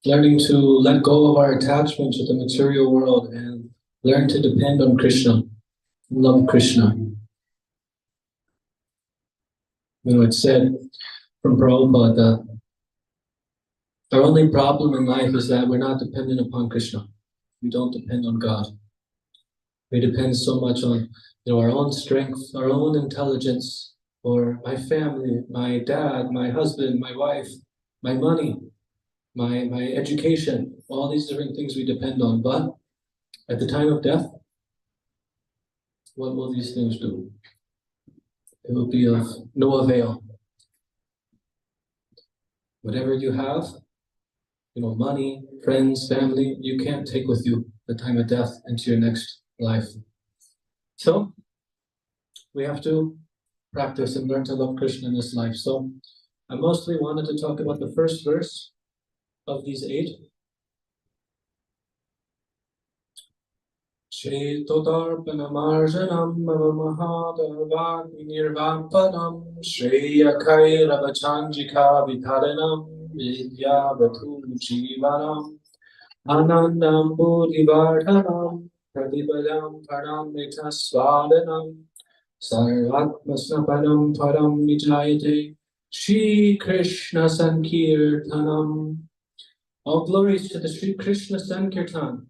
learning to let go of our attachment to the material world and learn to depend on Krishna, love Krishna. It's said from Prabhupada that our only problem in life is that we're not dependent upon Krishna. We don't depend on God. We depend so much on our own strength, our own intelligence, or my family, my dad, my husband, my wife, my money, my education, all these different things we depend on. But at the time of death, what will these things do? It will be of no avail. Whatever you have, money, friends, family, you can't take with you the time of death into your next life. So we have to practice and learn to love Krishna in this life. So I mostly wanted to talk about the first verse of these 8. Cetodarpanamarjanam avamahadavagni nirvampanam shreyakairabachanjika vitharanam vidyavatu jivanam anandam buddhivardhanam pratibadam paramita swadanam sarvatmasnapanam param vijayate Shri Krishna Sankirtanam. All glories to the Shri Krishna Sankirtan,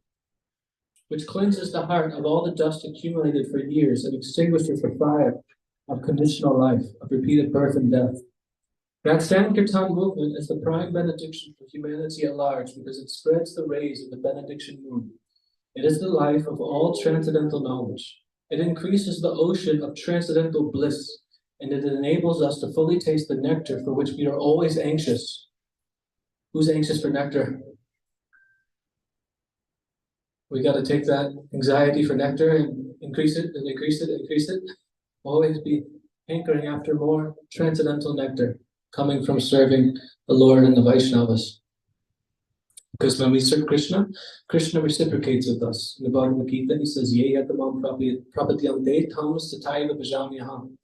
which cleanses the heart of all the dust accumulated for years and extinguishes the fire of conditional life, of repeated birth and death. That Sankirtan movement is the prime benediction for humanity at large because it spreads the rays of the benediction moon. It is the life of all transcendental knowledge. It increases the ocean of transcendental bliss, and it enables us to fully taste the nectar for which we are always anxious. Who's anxious for nectar? We got to take that anxiety for nectar and increase it and increase it and increase it. Always be hankering after more transcendental nectar coming from serving the Lord and the Vaishnavas. Because when we serve Krishna, Krishna reciprocates with us. In the Bhagavad Gita, he says, Ye yatamam prapatyante tam sataiva bhajamyaham.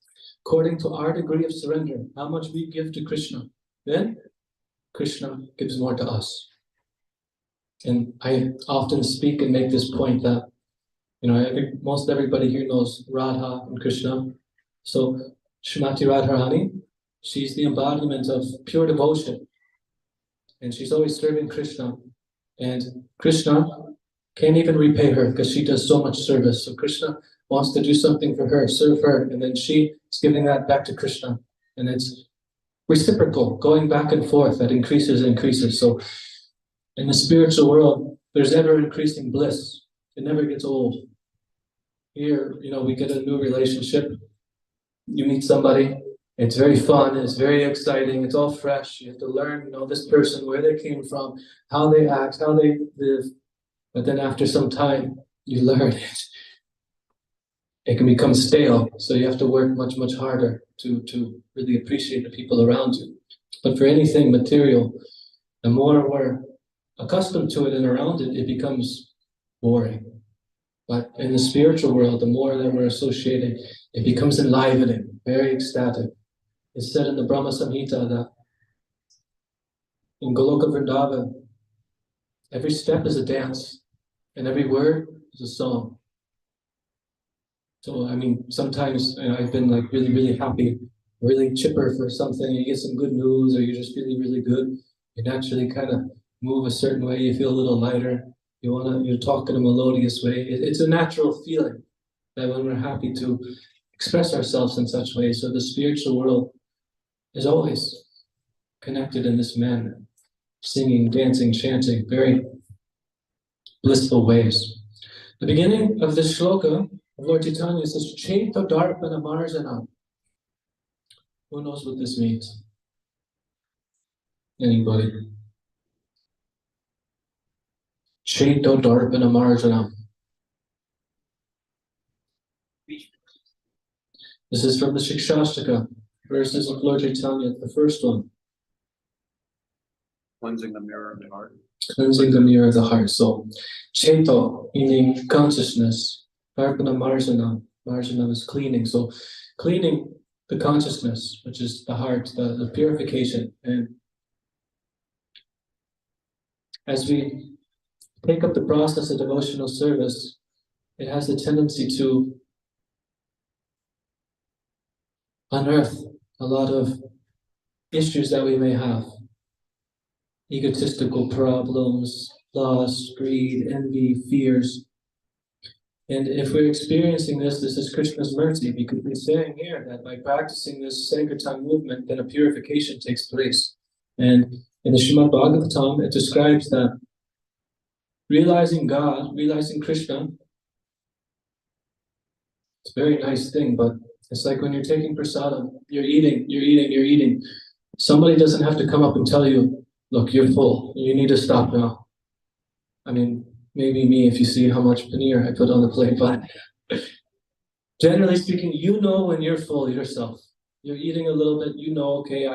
According to our degree of surrender, how much we give to Krishna, then Krishna gives more to us. And I often speak and make this point that, most everybody here knows Radha and Krishna. So Srimati Radharani, she's the embodiment of pure devotion. And she's always serving Krishna. And Krishna can't even repay her because she does so much service. So Krishna wants to do something for her, serve her, and then she is giving that back to Krishna. And it's reciprocal, going back and forth, that increases and increases. So in the spiritual world, there's ever increasing bliss. It never gets old. Here, we get a new relationship. You meet somebody, it's very fun, it's very exciting, it's all fresh. You have to learn, this person, where they came from, how they act, how they live. But then after some time, you learn it. It can become stale. So you have to work much, much harder to really appreciate the people around you. But for anything material, the more we're accustomed to it and around it, it becomes boring. But in the spiritual world, the more that we're associating, it becomes enlivening, very ecstatic. It's said in the Brahma Samhita that in Goloka Vrindavan, every step is a dance, and every word is a song. So, sometimes I've been like really, really happy, really chipper for something, you get some good news, or you're just really, really good. You naturally kind of move a certain way, you feel a little lighter. You're talking in a melodious way. It's a natural feeling that when we're happy to express ourselves in such ways. So the spiritual world is always connected in this manner, singing, dancing, chanting, very blissful ways. The beginning of this shloka of Lord Chaitanya says, Chaita Darpana Marjana. Who knows what this means? Anybody? Chaita Darpana Marjana. This is from the Shikshashtaka, verses of Lord Chaitanya, the first one. Cleansing the mirror of the heart. Cleansing the mirror of the heart. So, Chaita, meaning consciousness. Darpana Marjana. Marjana is cleaning. So, cleaning the consciousness, which is the heart, the purification. And as we take up the process of devotional service, it has a tendency to unearth a lot of issues that we may have. Egotistical problems, lust, greed, envy, fears. And if we're experiencing this, this is Krishna's mercy, because he's saying here that by practicing this Sankirtan movement, then a purification takes place. And in the Srimad Bhagavatam, it describes that realizing God, realizing Krishna, it's a very nice thing, but it's like when you're taking prasadam, you're eating. Somebody doesn't have to come up and tell you, look, you're full, you need to stop now. I mean, maybe me if you see how much paneer I put on the plate, but generally speaking, you know when you're full yourself. You're eating a little bit, you know, okay,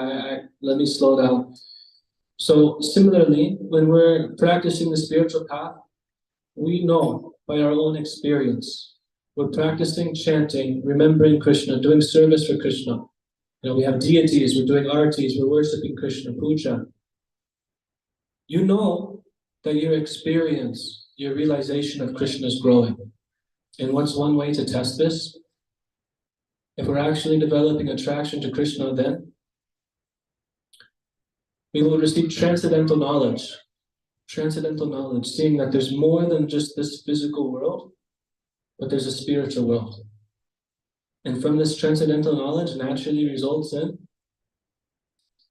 let me slow down. So similarly, when we're practicing the spiritual path, we know by our own experience. We're practicing chanting, remembering Krishna, doing service for Krishna. You know, we have deities, we're doing artis, we're worshiping Krishna, puja. You know that your experience, your realization of Krishna is growing. And what's one way to test this? If we're actually developing attraction to Krishna, then we will receive transcendental knowledge. Transcendental knowledge, seeing that there's more than just this physical world, but there's a spiritual world. And from this transcendental knowledge naturally results in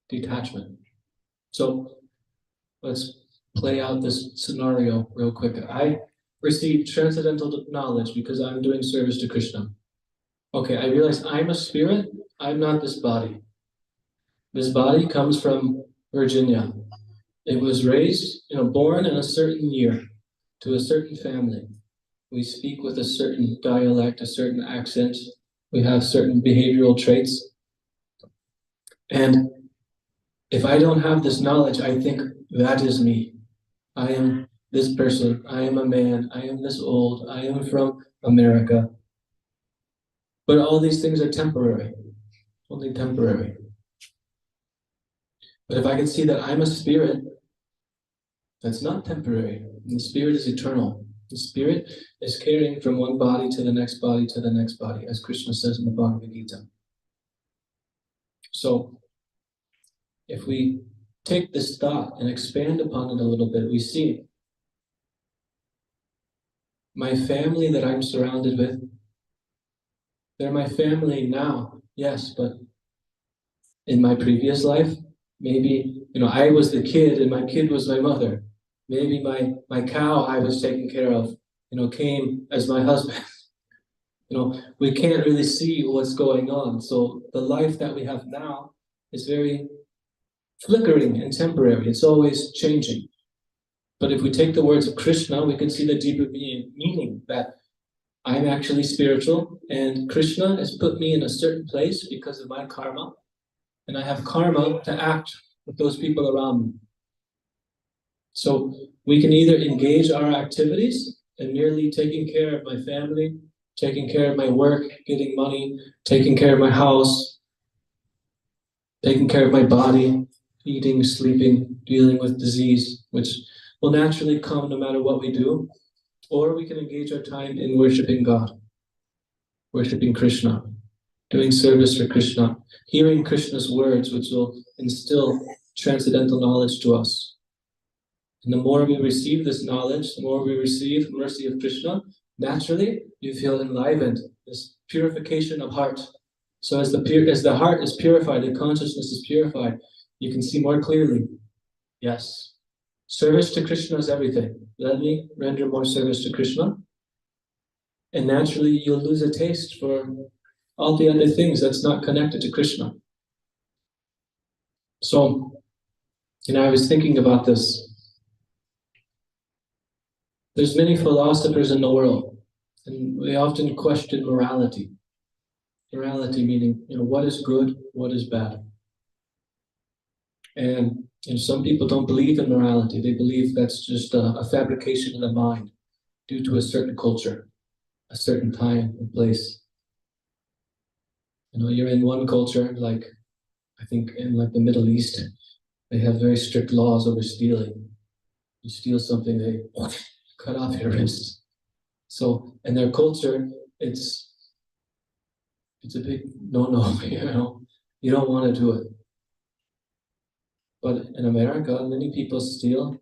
detachment. So let's play out this scenario real quick. I received transcendental knowledge because I'm doing service to Krishna. Okay, I realize I'm a spirit, I'm not this body. This body comes from Virginia. It was raised, born in a certain year to a certain family. We speak with a certain dialect, a certain accent. We have certain behavioral traits. And if I don't have this knowledge, I think that is me. I am this person. I am a man. I am this old. I am from America. But all these things are temporary, only temporary. But if I can see that I'm a spirit, that's not temporary. And the spirit is eternal. The spirit is carrying from one body to the next body to the next body, as Krishna says in the Bhagavad Gita. So, if we take this thought and expand upon it a little bit, we see my family that I'm surrounded with, they're my family now, yes, but in my previous life, maybe, I was the kid and my kid was my mother. Maybe my cow I was taking care of, came as my husband. We can't really see what's going on. So the life that we have now is very flickering and temporary. It's always changing. But if we take the words of Krishna, we can see the deeper meaning that I'm actually spiritual and Krishna has put me in a certain place because of my karma. And I have karma to act with those people around me. So we can either engage our activities and merely taking care of my family, taking care of my work, getting money, taking care of my house, taking care of my body, eating, sleeping, dealing with disease, which will naturally come no matter what we do. Or we can engage our time in worshiping God, worshiping Krishna, doing service for Krishna, hearing Krishna's words, which will instill transcendental knowledge to us. And the more we receive this knowledge, the more we receive mercy of Krishna, naturally you feel enlivened, this purification of heart. So as the heart is purified, the consciousness is purified, you can see more clearly. Yes, service to Krishna is everything. Let me render more service to Krishna. And naturally you'll lose a taste for all the other things that's not connected to Krishna. So, I was thinking about this. There's many philosophers in the world, and we often question morality. Morality meaning, what is good, what is bad. And some people don't believe in morality. They believe that's just a fabrication of the mind due to a certain culture, a certain time and place. You're in one culture, like I think in like the Middle East, they have very strict laws over stealing. You steal something, they cut off your wrist. So in their culture, it's a big no-no, you know. You don't want to do it. But in America, many people steal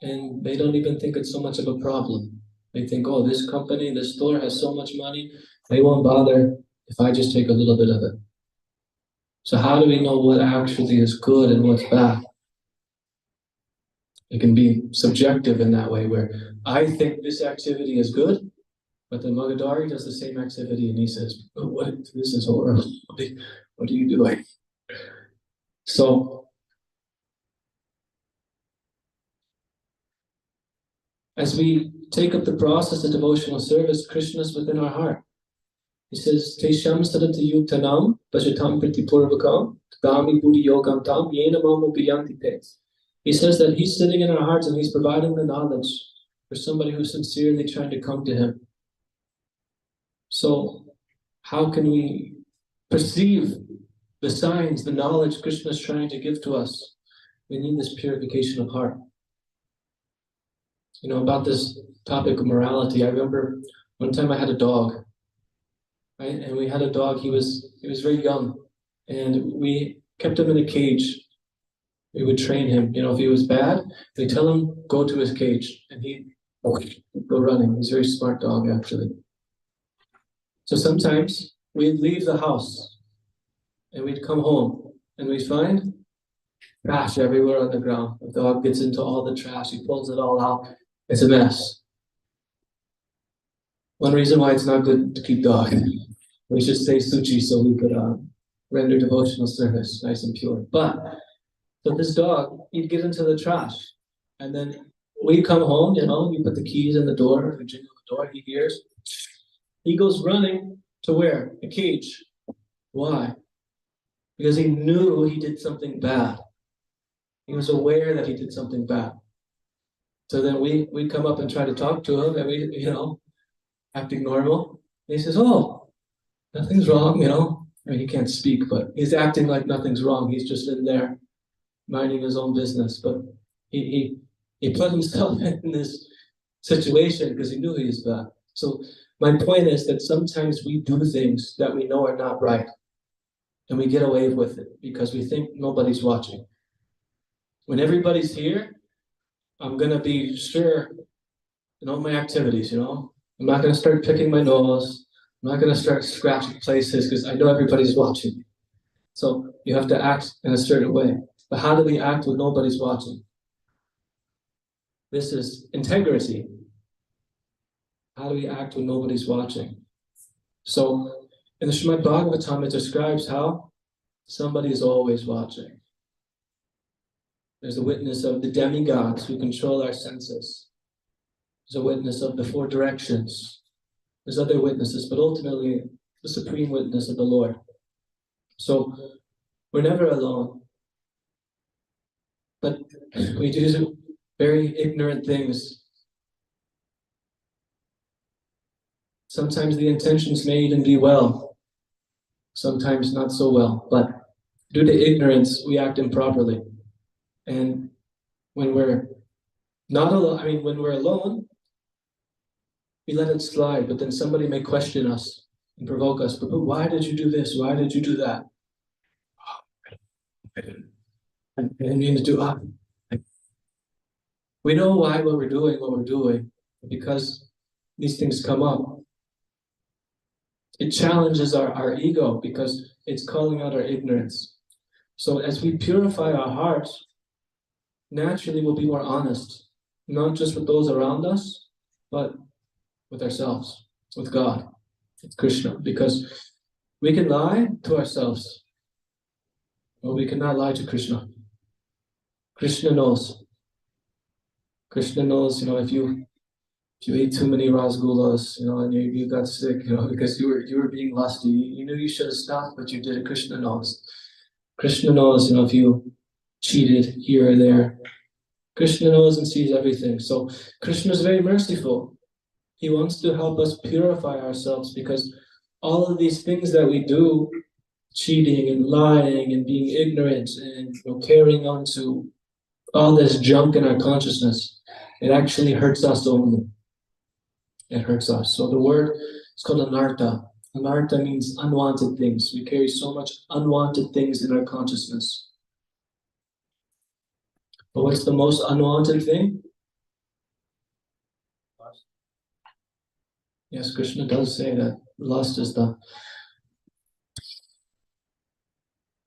and they don't even think it's so much of a problem. They think, oh, this company, this store has so much money, they won't bother if I just take a little bit of it. So how do we know what actually is good and what's bad? It can be subjective in that way, where I think this activity is good, but the Magadari does the same activity and he says, oh, what? This is horrible. What are you doing? So, as we take up the process of devotional service, Krishna is within our heart. He says, Tesham sadati yuktanam, vajatam pritipurvakam, tadami buddhi yogam tam, yena mamu piyanti tes. He says that he's sitting in our hearts and he's providing the knowledge for somebody who's sincerely trying to come to him. So, how can we perceive the signs, the knowledge Krishna is trying to give to us? We need this purification of heart. You know, about this topic of morality, I remember one time I had a dog, right? And we had a dog, he was very young, and we kept him in a cage. We would train him. You know, if he was bad, they tell him, go to his cage, and he'd go running. He's a very smart dog, actually. So sometimes we'd leave the house, and we'd come home, and we'd find trash everywhere on the ground. The dog gets into all the trash, he pulls it all out. It's a mess. One reason why it's not good to keep dog. We should say suchi so we could render devotional service nice and pure. But so this dog, he'd get into the trash, and then we come home. You know, you put the keys in the door, you jingle the door. He hears. He goes running to where? The cage. Why? Because he knew he did something bad. He was aware that he did something bad. So then we come up and try to talk to him, and we, you know, acting normal. And he says, oh, nothing's wrong, you know. I mean, he can't speak, but he's acting like nothing's wrong. He's just in there minding his own business. But he put himself in this situation because he knew he was bad. So my point is that sometimes we do things that we know are not right, and we get away with it because we think nobody's watching. When everybody's here, I'm going to be sure in all my activities, you know. I'm not going to start picking my nose. I'm not going to start scratching places because I know everybody's watching. So you have to act in a certain way. But how do we act when nobody's watching? This is integrity. How do we act when nobody's watching? So in the Srimad Bhagavatam, it describes how somebody is always watching. There's a witness of the demigods who control our senses. There's a witness of the four directions. There's other witnesses, but ultimately the supreme witness of the Lord. So we're never alone. But we do very ignorant things. Sometimes the intentions may even be well. Sometimes not so well. But due to ignorance, we act improperly. And when we're not alone, when we're alone, we let it slide, but then somebody may question us and provoke us. But why did you do this? Why did you do that? I didn't mean to do that. We know why what we're doing, because these things come up. It challenges our ego because it's calling out our ignorance. So as we purify our hearts, naturally we'll be more honest, not just with those around us, but with ourselves, with God, with Krishna, because we can lie to ourselves, but we cannot lie to Krishna. Krishna knows. Krishna knows, if you ate too many rasgullas, and you got sick, because you were being lusty. You knew you should have stopped, but you did it. Krishna knows. Krishna knows, if you cheated here or there. Krishna knows and sees everything. So Krishna is very merciful. He wants to help us purify ourselves, because all of these things that we do, cheating and lying and being ignorant and carrying on to all this junk in our consciousness, it actually hurts us only. It hurts us. So the word is called anartha. Anartha means unwanted things. We carry so much unwanted things in our consciousness. But what's the most unwanted thing? Yes, Krishna does say that lust is the...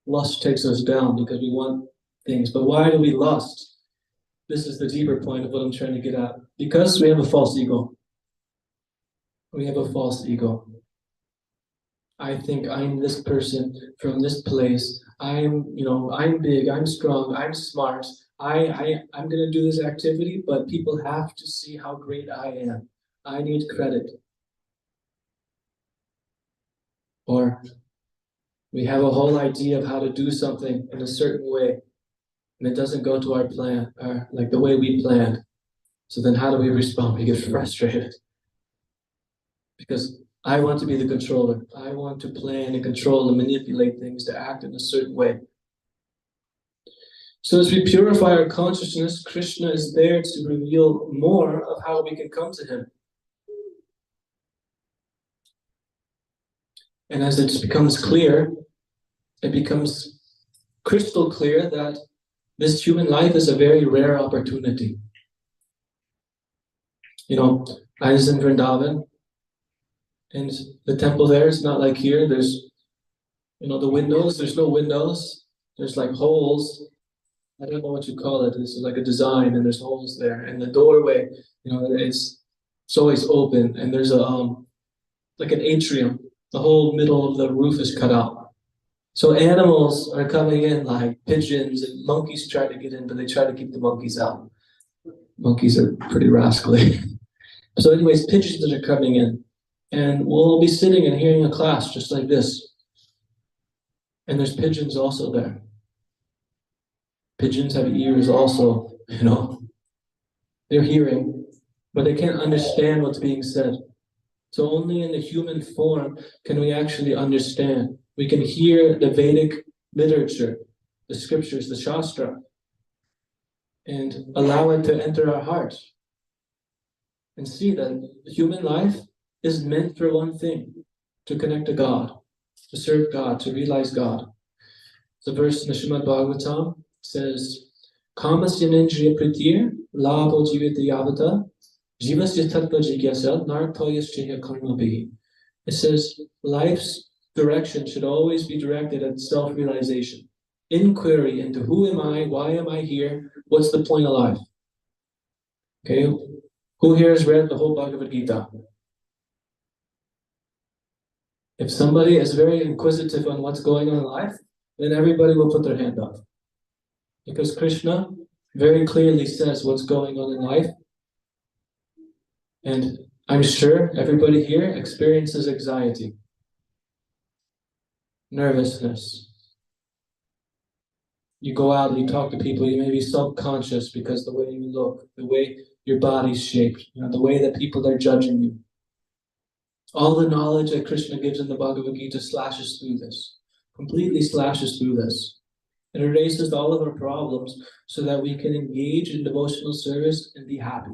Lust takes us down because we want things. But why do we lust? This is the deeper point of what I'm trying to get at. Because we have a false ego. We have a false ego. I think I'm this person from this place. I'm big, I'm strong, I'm smart. I'm gonna do this activity, but people have to see how great I am. I need credit. Or we have a whole idea of how to do something in a certain way, and it doesn't go to our plan, or like the way we planned. So then how do we respond? We get frustrated. Because I want to be the controller. I want to plan and control and manipulate things to act in a certain way. So as we purify our consciousness, Krishna is there to reveal more of how we can come to him. And as it becomes clear, it becomes crystal clear that this human life is a very rare opportunity. I was in Vrindavan, and the temple there is not like here. There's, the windows, there's no windows. There's like holes. I don't know what you call it. This is like a design, and there's holes there. And the doorway, it's always open. And there's like an atrium. The whole middle of the roof is cut out. So animals are coming in, like pigeons, and monkeys try to get in, but they try to keep the monkeys out. Monkeys are pretty rascally. So anyways, pigeons are coming in. And we'll be sitting and hearing a class just like this. And there's pigeons also there. Pigeons have ears also, They're hearing, but they can't understand what's being said. So only in the human form can we actually understand. We can hear the Vedic literature, the scriptures, the Shastra, and allow it to enter our hearts. And see that human life is meant for one thing, to connect to God, to serve God, to realize God. The verse in the Srimad Bhagavatam says, Kamasya nindriya pritir, labho jivita yavata, jivasya tattva jigyasa, nartoyaschaya karmabhi. It says, life's direction should always be directed at self-realization. Inquiry into who am I, why am I here, what's the point of life? Okay, who here has read the whole Bhagavad Gita? If somebody is very inquisitive on what's going on in life, then everybody will put their hand up. Because Krishna very clearly says what's going on in life. And I'm sure everybody here experiences anxiety, nervousness. You go out and you talk to people, you may be self-conscious because the way you look, the way your body's shaped, the way that people are judging you. All the knowledge that Krishna gives in the Bhagavad Gita slashes through this, completely slashes through this. It erases all of our problems so that we can engage in devotional service and be happy.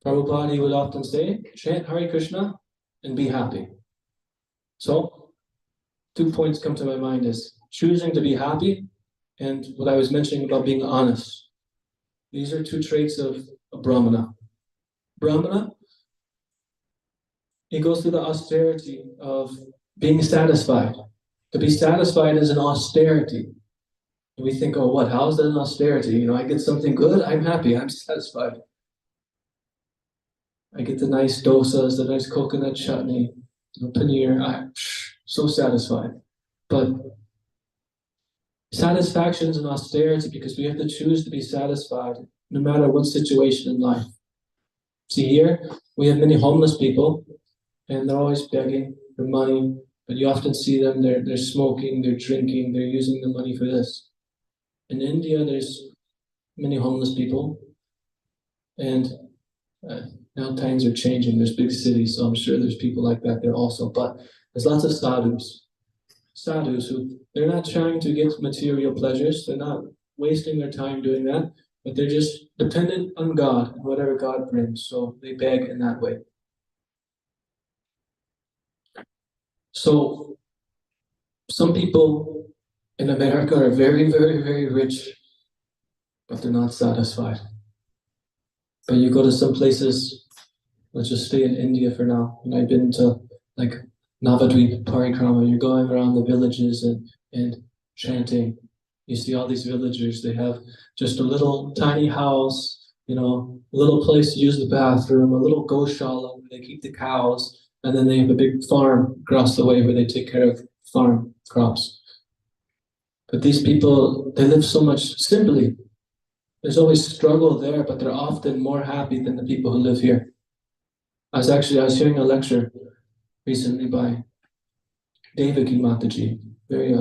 Prabhupada would often say, chant Hare Krishna and be happy. So, 2 points come to my mind is choosing to be happy and what I was mentioning about being honest. These are 2 traits of a Brahmana. Brahmana, it goes through the austerity of being satisfied. To be satisfied is an austerity. And we think, oh, what? How is that an austerity? I get something good, I'm happy, I'm satisfied. I get the nice dosas, the nice coconut chutney, paneer, I'm so satisfied. But satisfaction is an austerity because we have to choose to be satisfied no matter what situation in life. See here, we have many homeless people, and they're always begging for money, but you often see them, they're smoking, they're drinking, they're using the money for this. In India, there's many homeless people, and now times are changing, there's big cities, so I'm sure there's people like that there also, but there's lots of sadhus who, they're not trying to get material pleasures, they're not wasting their time doing that, but they're just dependent on God and whatever God brings. So they beg in that way. So some people in America are very, very, very rich, but they're not satisfied. But you go to some places, let's just stay in India for now. And I've been to like Navadvip, Parikrama, you're going around the villages and chanting. You see all these villagers, they have just a little tiny house, a little place to use the bathroom, a little goshala where they keep the cows, and then they have a big farm across the way where they take care of farm crops. But these people, they live so much simply. There's always struggle there, but they're often more happy than the people who live here. I was hearing a lecture recently by Devaki Mataji, very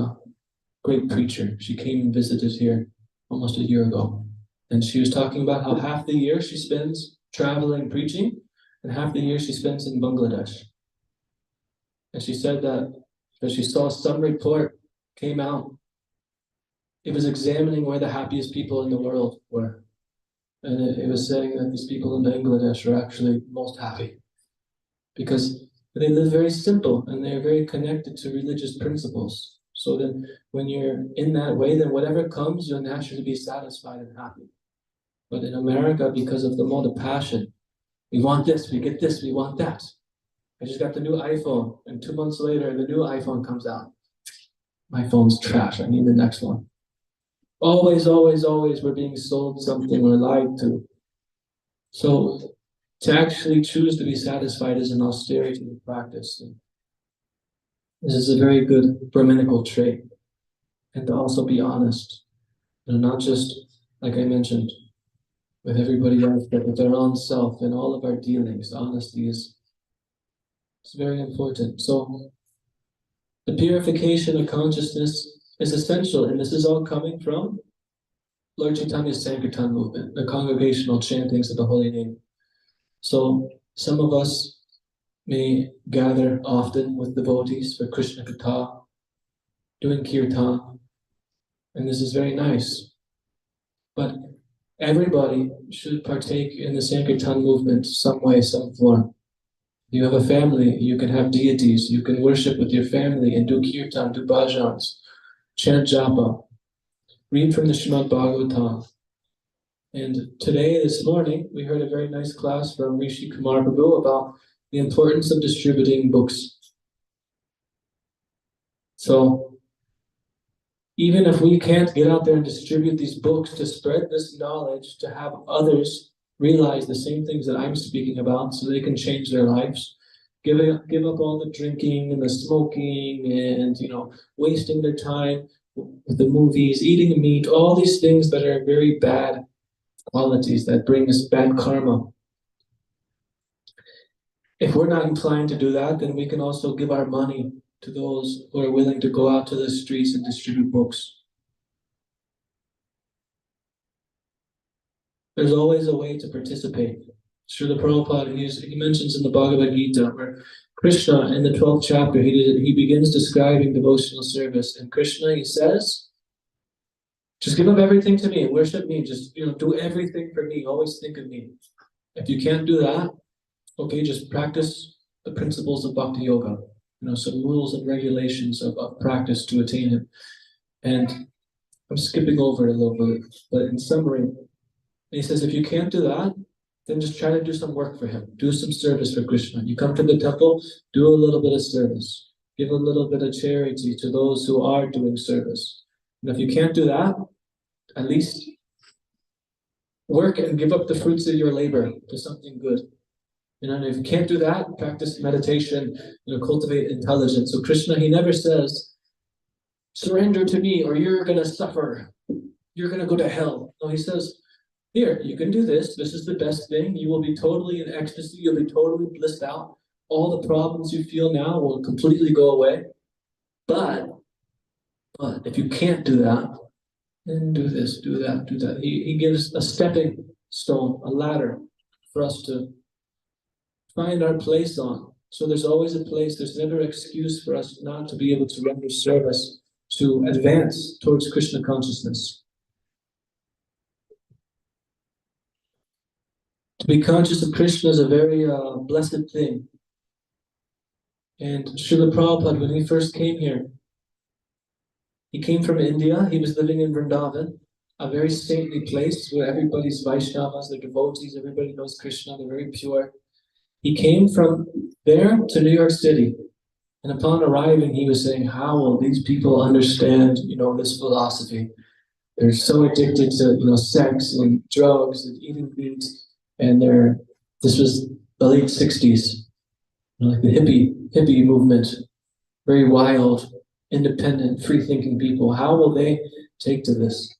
great preacher. She came and visited here almost a year ago. And she was talking about how half the year she spends traveling preaching and half the year she spends in Bangladesh. And she said that she saw some report came out. It was examining where the happiest people in the world were. And it was saying that these people in Bangladesh are actually most happy because they live very simple and they're very connected to religious principles. So then when you're in that way, then whatever comes, you'll naturally be satisfied and happy. But in America, because of the mode of passion, we want this, we get this, we want that. I just got the new iPhone, and 2 months later, the new iPhone comes out. My phone's trash, I need the next one. Always, always, always we're being sold something or lied to. So to actually choose to be satisfied is an austerity practice. And this is a very good Brahminical trait. And to also be honest. Not just, like I mentioned, with everybody else, but with our own self and all of our dealings. Honesty is very important. So the purification of consciousness is essential, and this is all coming from Lord Chaitanya's Sankirtan movement, the congregational chantings of the holy name. So some of us may gather often with devotees for Krishna Katha, doing kirtan, and this is very nice. But everybody should partake in the Sankirtan movement some way, some form. You have a family, you can have deities, you can worship with your family and do kirtan, do bhajans, chant japa, read from the Srimad Bhagavatam. And today, this morning, we heard a very nice class from Rishi Kumar Prabhu about the importance of distributing books. So, even if we can't get out there and distribute these books to spread this knowledge, to have others realize the same things that I'm speaking about so they can change their lives, give up all the drinking and the smoking and, wasting their time with the movies, eating meat, all these things that are very bad qualities that bring us bad karma. If we're not inclined to do that, then we can also give our money to those who are willing to go out to the streets and distribute books. There's always a way to participate. Srila Prabhupada, he mentions in the Bhagavad Gita, where Krishna, in the 12th chapter, he begins describing devotional service. And Krishna, he says, just give up everything to me, worship me, just do everything for me, always think of me. If you can't do that, okay, just practice the principles of Bhakti Yoga. Some rules and regulations of practice to attain it. And I'm skipping over it a little bit, but in summary, he says, if you can't do that, then just try to do some work for him. Do some service for Krishna. You come to the temple, do a little bit of service. Give a little bit of charity to those who are doing service. And if you can't do that, at least work and give up the fruits of your labor to something good. And if you can't do that, practice meditation, cultivate intelligence. So Krishna, he never says, surrender to me or you're going to suffer. You're going to go to hell. No, he says, here, you can do this. This is the best thing. You will be totally in ecstasy. You'll be totally blissed out. All the problems you feel now will completely go away. But if you can't do that, then do this, do that, do that. He gives a stepping stone, a ladder for us to find our place on. So there's always a place. There's never an excuse for us not to be able to render service, to advance towards Krishna consciousness. To be conscious of Krishna is a very blessed thing. And Srila Prabhupada, when he first came here, he came from India. He was living in Vrindavan, a very saintly place where everybody's Vaishnavas, they're devotees, everybody knows Krishna, they're very pure. He came from there to New York City. And upon arriving, he was saying, how will these people understand, this philosophy? They're so addicted to, sex and drugs and eating meat. And this was the late 60s, like the hippie movement, very wild, independent, free-thinking people. How will they take to this?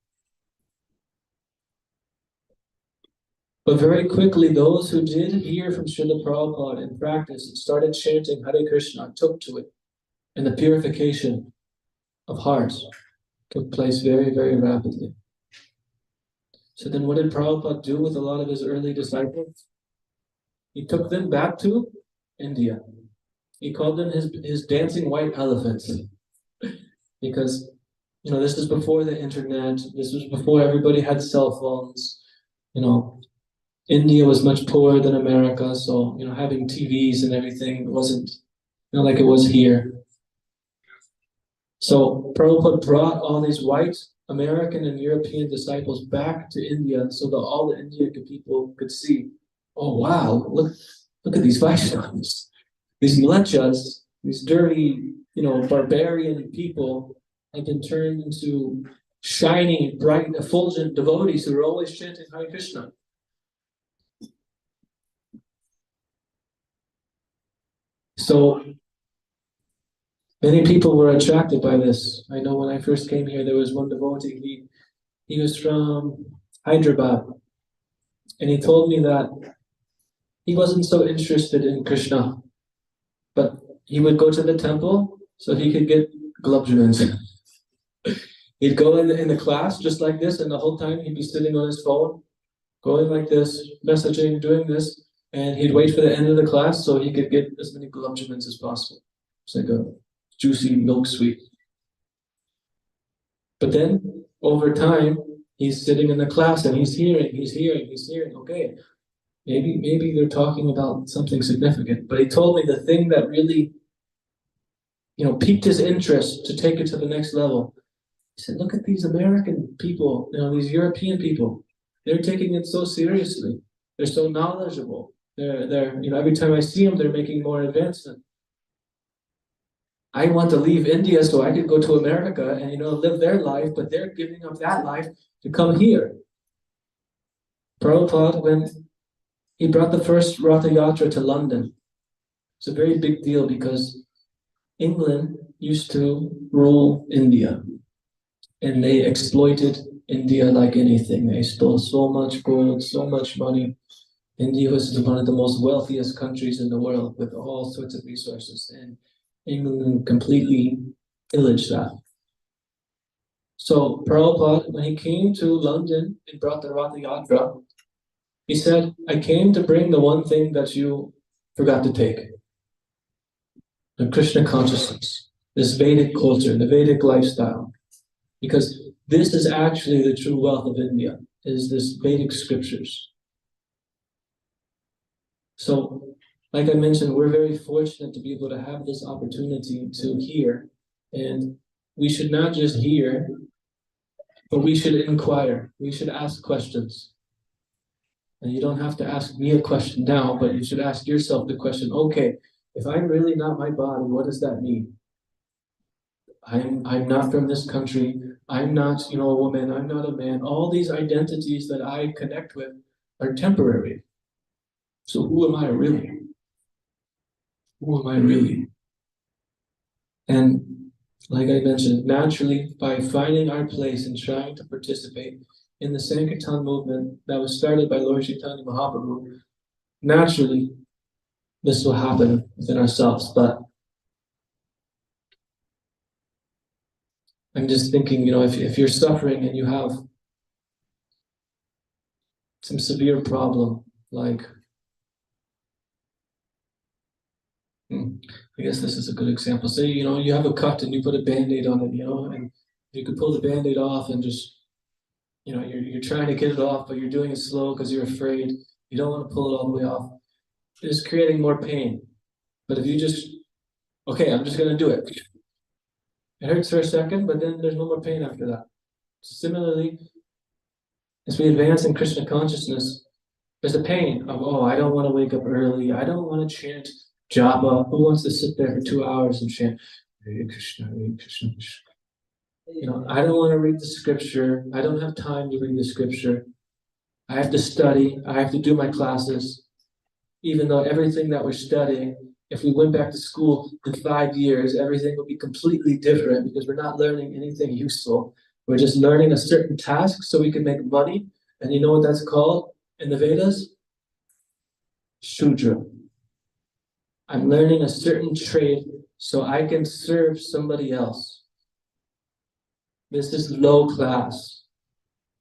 But very quickly, those who did hear from Srila Prabhupada and practice and started chanting Hare Krishna took to it. And the purification of hearts took place very, very rapidly. So then what did Prabhupada do with a lot of his early disciples? He took them back to India. He called them his dancing white elephants. Because, this is before the internet. This was before everybody had cell phones. India was much poorer than America. So, having TVs and everything wasn't, like it was here. So Prabhupada brought all these white American and European disciples back to India so that all the Indian people could see, oh wow, look at these Vaishnavas, these mlechas, these dirty, barbarian people have been turned into shining, bright, effulgent devotees who are always chanting Hare Krishna. So many people were attracted by this. I know when I first came here, there was one devotee, he was from Hyderabad, and he told me that he wasn't so interested in Krishna, but he would go to the temple so he could get gulab jamuns. He'd go in the class just like this, and the whole time he'd be sitting on his phone, going like this, messaging, doing this, and he'd wait for the end of the class so he could get as many gulab jamuns as possible. It's like a juicy milk sweet. But then, over time, he's sitting in the class and he's hearing, okay, maybe they're talking about something significant. But he told me the thing that really, piqued his interest to take it to the next level. He said, look at these American people, these European people. They're taking it so seriously. They're so knowledgeable. They're every time I see them, they're making more advancement. I want to leave India so I could go to America and, live their life, but they're giving up that life to come here. Prabhupada, when he brought the first Ratha Yatra to London, it's a very big deal because England used to rule India, and they exploited India like anything. They stole so much gold, so much money. India was one of the most wealthiest countries in the world with all sorts of resources, and England completely pillaged that. So Prabhupada, when he came to London and brought the Ratha Yatra, he said, I came to bring the one thing that you forgot to take. The Krishna consciousness, this Vedic culture, the Vedic lifestyle. Because this is actually the true wealth of India, is this Vedic scriptures. So, like I mentioned, we're very fortunate to be able to have this opportunity to hear. And we should not just hear, but we should inquire. We should ask questions. And you don't have to ask me a question now, but you should ask yourself the question, okay, if I'm really not my body, what does that mean? I'm not from this country. I'm not, a woman. I'm not a man. All these identities that I connect with are temporary. So who am I really? Who am I really? And like I mentioned, naturally, by finding our place and trying to participate in the Sankirtan movement that was started by Lord Chaitanya Mahaprabhu, naturally, this will happen within ourselves. But I'm just thinking, if you're suffering and you have some severe problem, like, I guess this is a good example. Say, you have a cut and you put a Band-Aid on it, and you could pull the Band-Aid off and just, you're trying to get it off, but you're doing it slow because you're afraid. You don't want to pull it all the way off. It is creating more pain. But if you just, okay, I'm just going to do it. It hurts for a second, but then there's no more pain after that. So similarly, as we advance in Krishna consciousness, there's a pain of, oh, I don't want to wake up early. I don't want to chant japa. Who wants to sit there for 2 hours and chant Hare Krishna, Hare Krishna, Krishna? I don't want to read the scripture. I don't have time to read the scripture. I have to study. I have to do my classes. Even though everything that we're studying, if we went back to school in 5 years, everything would be completely different because we're not learning anything useful. We're just learning a certain task so we can make money. And you know what that's called in the Vedas? Shudra. I'm learning a certain trade so I can serve somebody else. This is low class,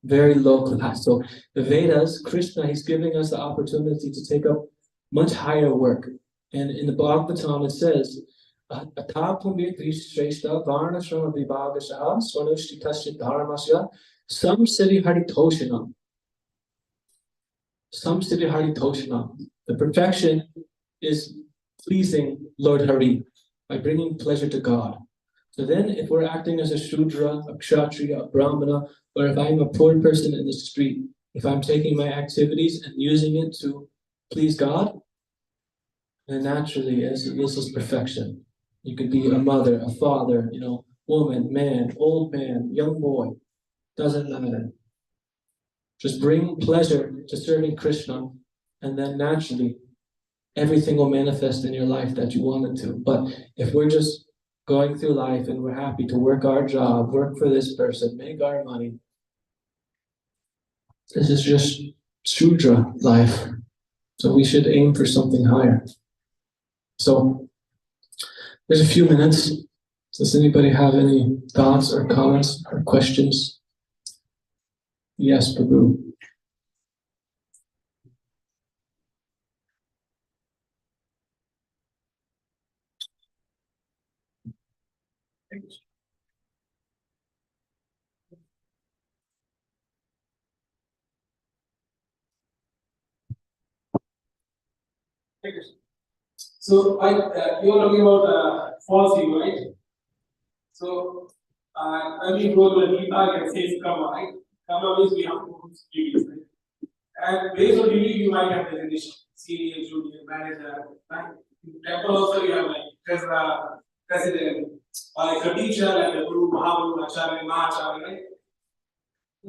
very low class. So the Vedas, Krishna, he's giving us the opportunity to take up much higher work. And in the Bhagavatam, it says, the perfection is pleasing Lord Hari by bringing pleasure to God. So then if we're acting as a Shudra, a Kshatriya, a Brahmana, or if I'm a poor person in the street, if I'm taking my activities and using it to please God, then naturally this is perfection. You could be a mother, a father, woman, man, old man, young boy, doesn't matter. Just bring pleasure to serving Krishna, and then naturally everything will manifest in your life that you want it to. But if we're just going through life and we're happy to work our job, work for this person, make our money, this is just Shudra life. So we should aim for something higher. So there's a few minutes. Does anybody have any thoughts or comments or questions? Yes, Prabhu. So you were talking about false ego, right? So when we go to the Gita, it says karma, right? Karma means we have to do duties, right? And based on duty, you might have designation, senior, junior, manager, right? In temple also you have like treasurer, president, or like a teacher, like a guru, mahavuru, acharya, mahacharya, right?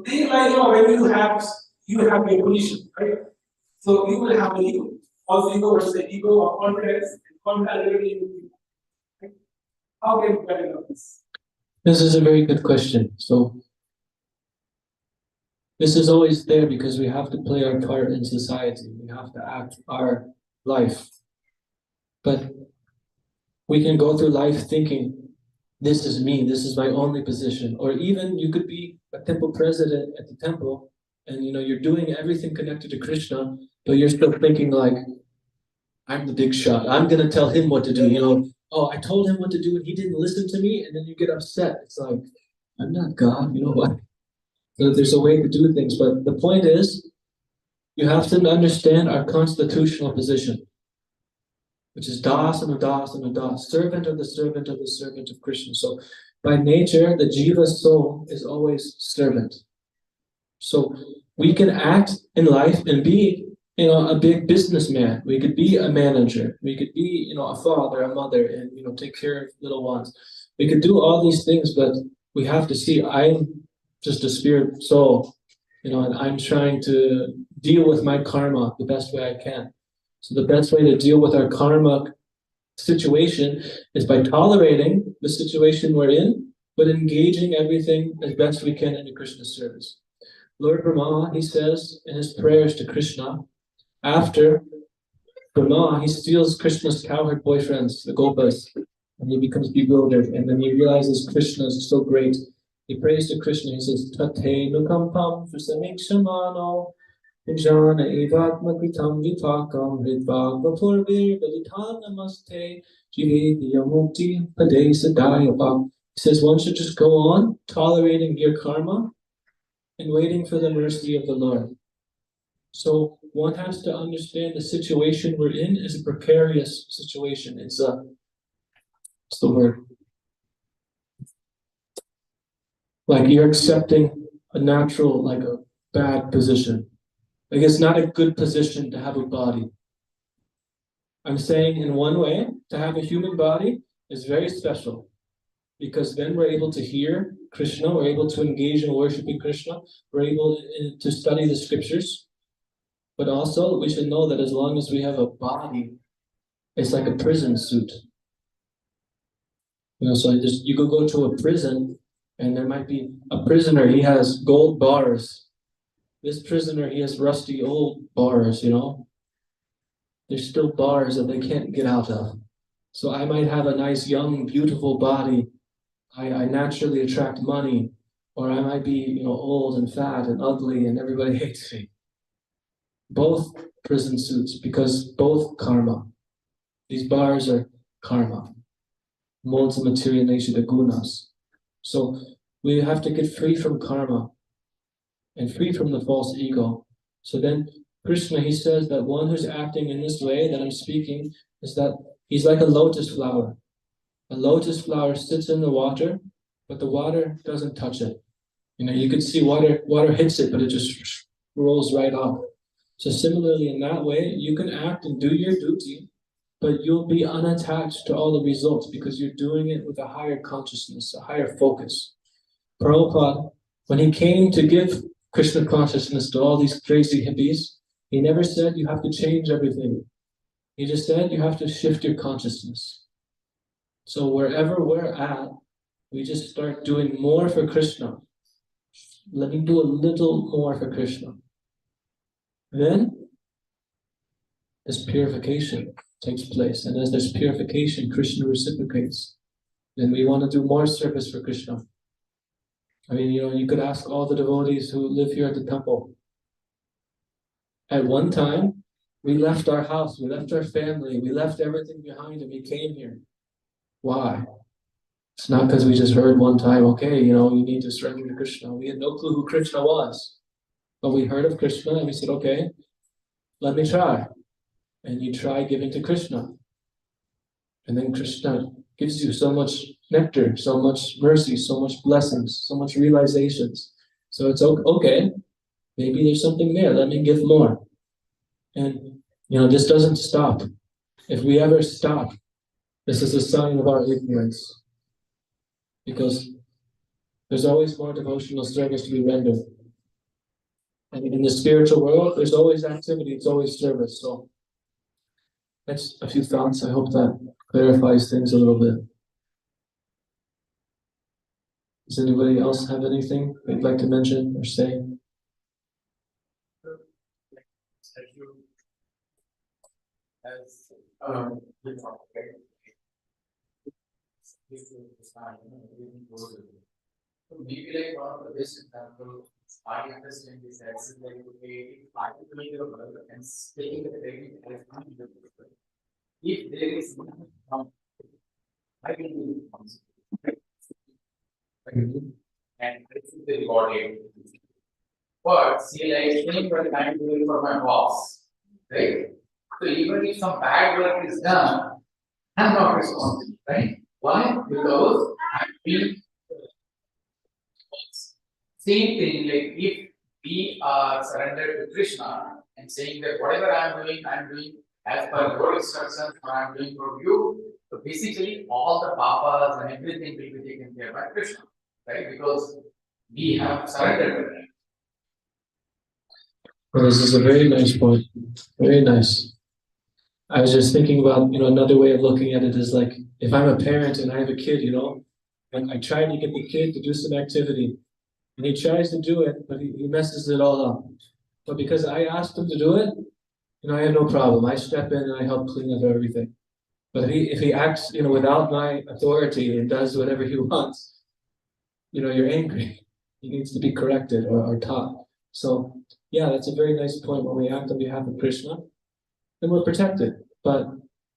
They like when you have your position, right? So you will have an ego. Also ego versus the ego of confidence and confidence. How can you better know this? This is a very good question. So this is always there because we have to play our part in society. We have to act our life. But we can go through life thinking, this is me, this is my only position. Or even you could be a temple president at the temple and you're doing everything connected to Krishna, but you're still thinking like, I'm the big shot. I'm gonna tell him what to do, Oh, I told him what to do and he didn't listen to me, and then you get upset. It's like, I'm not God, what? So there's a way to do things, but the point is, you have to understand our constitutional position, which is das and udas and udas, servant of the servant of the servant of Krishna. So by nature, the jiva soul is always servant. So we can act in life and be, a big businessman. We could be a manager. We could be, a father, a mother, and, take care of little ones. We could do all these things, but we have to see, I'm just a spirit soul, and I'm trying to deal with my karma the best way I can. So the best way to deal with our karma situation is by tolerating the situation we're in, but engaging everything as best we can into Krishna's service. Lord Brahma, he says in his prayers to Krishna, after Brahma, he steals Krishna's cowherd boyfriends, the Gopas, and he becomes bewildered, and then he realizes Krishna is so great. He prays to Krishna, he says, Tate nukampam samikshamano Jana evatmakritam vitakam hridvagva purvir dalitan namaste jivediya mukti pade sadayava. He says one should just go on tolerating your karma and waiting for the mercy of the Lord. So one has to understand the situation we're in is a precarious situation. It's a, what's the word? Like you're accepting a natural, like a bad position. Like it's not a good position to have a body. I'm saying in one way, to have a human body is very special because then we're able to hear Krishna, we're able to engage in worshiping Krishna, we're able to study the scriptures. But also, we should know that as long as we have a body, it's like a prison suit. So you could go to a prison, and there might be a prisoner, he has gold bars. This prisoner, he has rusty old bars, There's still bars that they can't get out of. So I might have a nice, young, beautiful body. I naturally attract money. Or I might be, old and fat and ugly, and everybody hates me. Both prison suits, because both karma. These bars are karma. Molds of material nature, the gunas. So we have to get free from karma and free from the false ego. So then Krishna, he says that one who's acting in this way that I'm speaking is that he's like a lotus flower. A lotus flower sits in the water, but the water doesn't touch it. You can see water hits it, but it just rolls right off. So similarly, in that way, you can act and do your duty, but you'll be unattached to all the results because you're doing it with a higher consciousness, a higher focus. Prabhupada, when he came to give Krishna consciousness to all these crazy hippies, he never said you have to change everything. He just said you have to shift your consciousness. So wherever we're at, we just start doing more for Krishna. Let me do a little more for Krishna. Then this purification takes place. And as there's purification, Krishna reciprocates. Then we want to do more service for Krishna. You could ask all the devotees who live here at the temple. At one time, we left our house, we left our family, we left everything behind and we came here. Why? It's not because we just heard one time, okay, you need to surrender to Krishna. We had no clue who Krishna was. But we heard of Krishna and we said, okay, let me try. And you try giving to Krishna. And then Krishna gives you so much nectar, so much mercy, so much blessings, so much realizations. So it's okay, maybe there's something there, let me give more. And, this doesn't stop. If we ever stop, this is a sign of our ignorance. Because there's always more devotional service to be rendered. And in the spiritual world, there's always activity, it's always service. So that's a few thoughts. I hope that clarifies things a little bit. Does anybody else have anything they'd like to mention or say? Maybe like one of the best example I understand is that like okay, if I am doing your work and taking the training as unbelievable. If there is no I will be responsible. And I should be rewarded. But see, like think what I'm doing for my boss, right? So even if some bad work is done, I'm not responsible, right? Why? Because I'm being same thing, like if we are surrendered to Krishna and saying that whatever I'm doing as per your instructions, or I'm doing for you. So basically, all the papas and everything will be taken care by Krishna, right? Because we have surrendered to him. Well, this is a very nice point. Very nice. I was just thinking about, another way of looking at it is like, if I'm a parent and I have a kid, and I try to get the kid to do some activity, and he tries to do it, but he messes it all up. But because I asked him to do it, I have no problem. I step in and I help clean up everything. But if he acts, without my authority and does whatever he wants, you're angry. He needs to be corrected or taught. So yeah, that's a very nice point. When we act on behalf of Krishna, then we're protected. But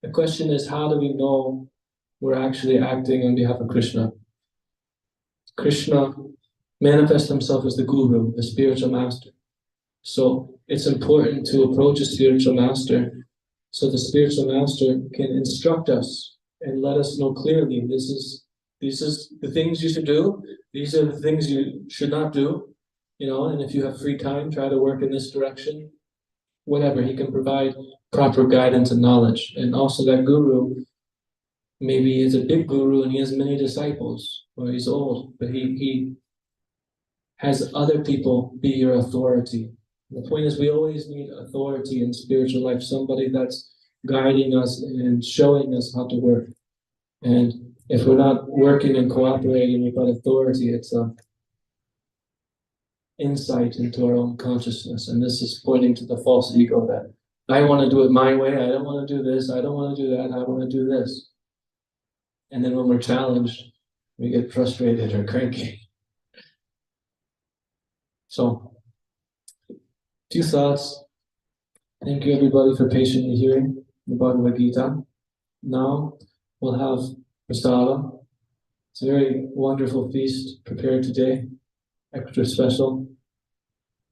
the question is, how do we know we're actually acting on behalf of Krishna? Krishna manifests himself as the guru, the spiritual master. So it's important to approach a spiritual master so the spiritual master can instruct us and let us know clearly this is the things you should do, these are the things you should not do, and if you have free time, try to work in this direction. Whatever, he can provide proper guidance and knowledge. And also that guru, maybe he's a big guru and he has many disciples, or he's old, but he has other people be your authority. The point is, we always need authority in spiritual life, somebody that's guiding us and showing us how to work. And if we're not working and cooperating with that authority, it's a insight into our own consciousness. And this is pointing to the false ego that I want to do it my way, I don't want to do this, I don't want to do that, I want to do this. And then when we're challenged, we get frustrated or cranky. So, two thoughts. Thank you everybody for patiently hearing the Bhagavad Gita. Now we'll have Prasada. It's a very wonderful feast prepared today, extra special.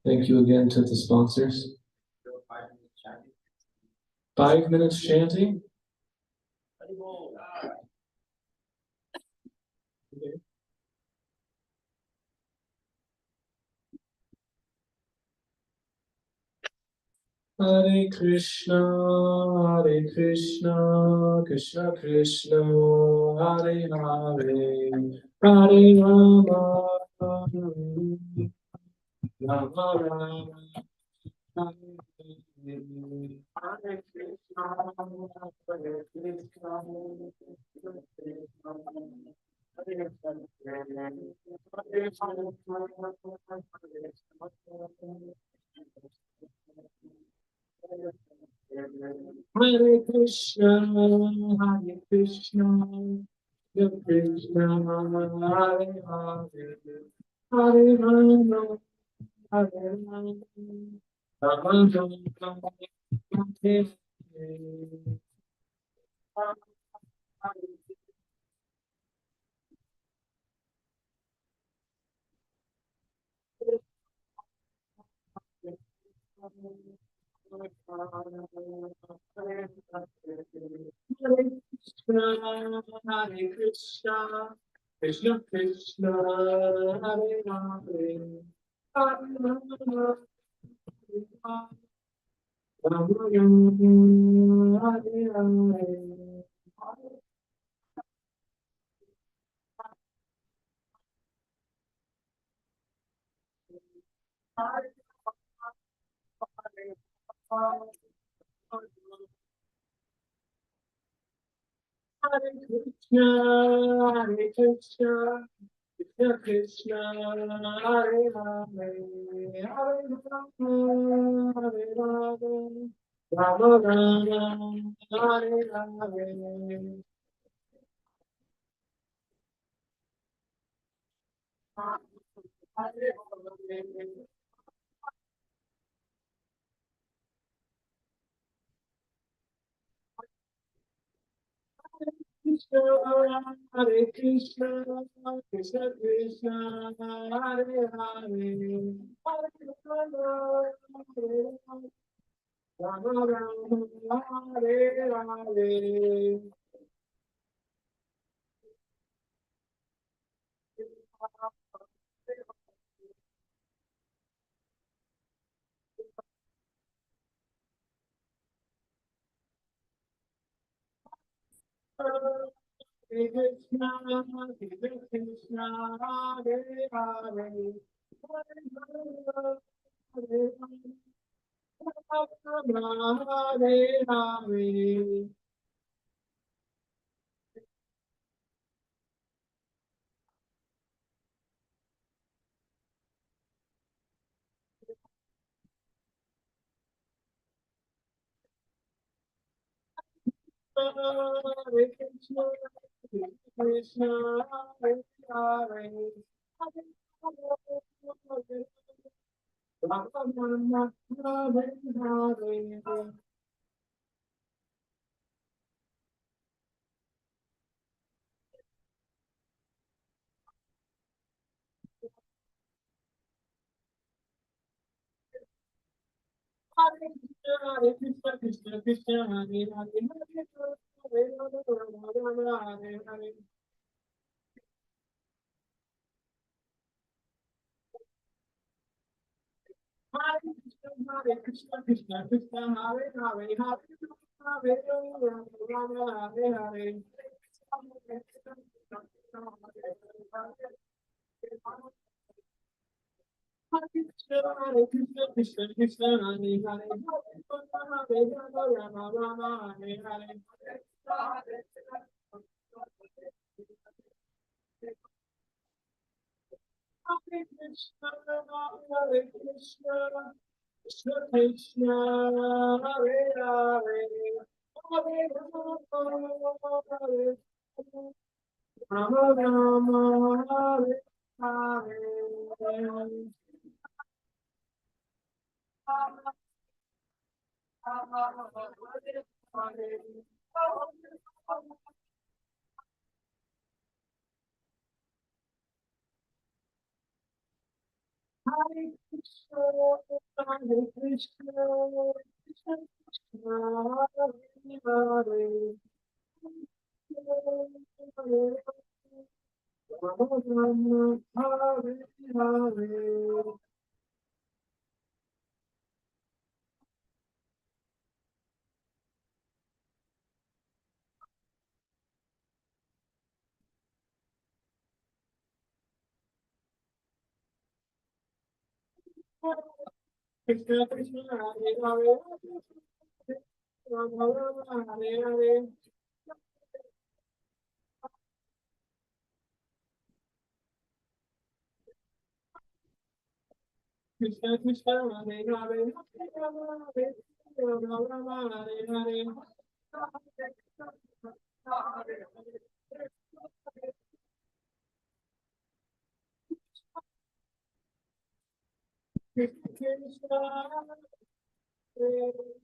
Thank you again to the sponsors. 5 minutes chanting? Okay. Hare Krishna, Krishna Krishna, Hare Hare, Hare Rama, Rama Rama, Hare Hare, Hare Krishna, Hare Krishna, Hare Hare Krishna, Hare Krishna, Krishna Krishna, Hare Hare, Hare Rama, Hare Rama, Rama Rama, Hare Hare. Hare Krishna, Hare Krishna, Krishna Krishna, Hare Hare, Hare Rama, Hare Rama, Rama Rama, Hare Hare. Hare Krishna, Hare Krishna, Krishna Krishna, Hare Hare, Hare Rama, Hare Rama, Rama Rama, Hare Hare. Krishna, Hare Krishna, Krishna Krishna, Hare Hare, Hare Rama, Hare Rama, Rama Rama, Hare Hare. Hare Krishna, Hare Krishna, Hare Hare, Hare Rama, Hare Hare. Hare Krishna, Hare Krishna, Hare Hare, Rama Rama, Hare Hare. Hare Krishna, Krishna Krishna, Hare Hare, Hare Rama, Rama Rama, Hare Hare. Hare Krishna, Krishna Krishna, Hare Hare, Hare Rama, Rama Rama, Hare Hare. Hare Krishna, Krishna Krishna, Hare Hare, Hare Rama, Rama Hare Hare. Hare Krishna, Hare Krishna, Krishna Krishna, Hare Hare, Hare Rama, Rama Hare Hare. Hare Krishna, Hare Krishna, Krishna Krishna, Hare Hare. Rama Rama, Hare Hare. Krishna Krishna, Hare Hare. Rama Rama, Hare Hare. Krishna Krishna, Hare Hare. Rama Rama, Hare Hare. Krishna Krishna, Hare Hare.